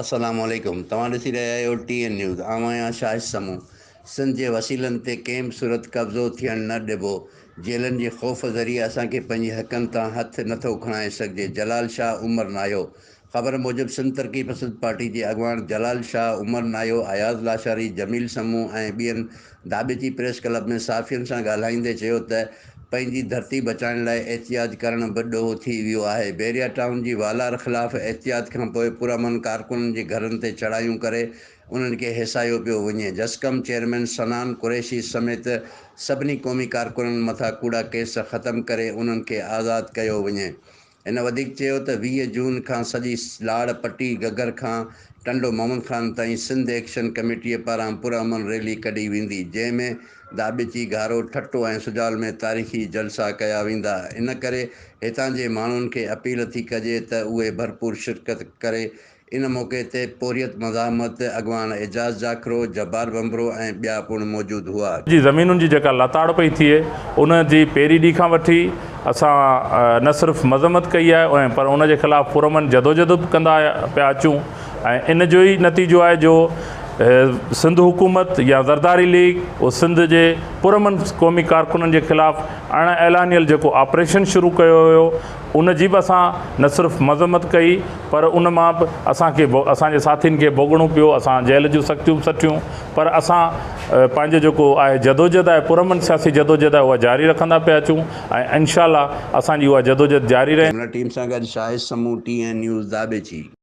असलामुअलैकुम तव्हां ॾिसी रहिया आहियो TN न्यूज़। आऊं आहियां शाहिद समूह। सिंध जे वसीलनि ते कंहिं बि सूरत कब्ज़ो थियणु न ॾिबो। जेलनि जे ख़ौफ़ ज़रिए असांखे पंहिंजे हक़नि तां हथु नथो खणाए सघिजे। जलाल शाह उमर नायो। ख़बर मूजिबि सिंध तरक़ी पसंद पार्टी जे अॻवान जलाल शाह उमर नायो, अयाज़ लाशारी, जमील समूह ऐं ॿियनि दाबिती प्रेस क्लब में साफ़ियुनि सां ॻाल्हाईंदे चयो त पंहिंजी धरती बचाइण लाइ एहतियात करणु बि ॾोहो थी वियो आहे। बैरिया टाउन जी वालार ख़िलाफ़ एहतियात खां पोइ पुरअमन कारकुननि जे घरनि ते चढ़ायूं करे उन्हनि खे हिसायो पियो वञे। जस्कम चेयरमैन सनान कुरैशी समेत सभिनी क़ौमी कारकुननि मथां कूड़ा केस ख़तमु करे उन्हनि खे आज़ादु कयो वञे। हिन वधीक चयो त 20 जून खां सॼी लाड़ पट्टी गगर खां टंडो मोहम्मद ख़ान ताईं सिंध एक्शन कमेटीअ पारां पुरअमन रैली कढी वेंदी, जंहिंमें दाबिती घारो ठट्टो ऐं सुजाल में तारीख़ी जलसा कया वेंदा। इन करे हितां जे माण्हुनि खे अपील थी कजे त उहे भरपूर शिरकत करे। इन मौक़े ते पोरियत मज़ामत अॻवान एजाज़ जाखरो, जब्बार बंबरो ऐं ॿिया पिणु मौजूदु हुआ। जी ज़मीनुनि जी जेका लताड़ पई थिए उन जी पहिरीं ॾींहं खां वठी असां न सिर्फ़ु मज़म्मत कई आहे पर उन जे ख़िलाफ़ु पुरअमन जदोजहद बि कंदा पिया अचूं ऐं इन जो ई नतीजो आहे जो सिंध हुकूमत या ज़रदारी लीग उहो सिंध जे पुरअमन क़ौमी कारकुननि जे ख़िलाफ़ु अण ऐलानियल जेको ऑपरेशन शुरू कयो हुयो उन जी बि असां न सिर्फ़ु मज़म्मत कई पर उन मां बि असांजे साथियुनि खे भोगणो पियो। असां जेल जूं सख़्तियूं बि सटियूं पर असां पंहिंजो जेको आहे जदोजहद आहे पुरअमन सियासी जदोजहद आहे उहा जारी रखंदा पिया अचूं ऐं इंशाअल्लाह असांजी उहा जदोजहद जारी रहे। टीम सां गॾु शाहिद समूह, TN न्यूज़, दाबेची।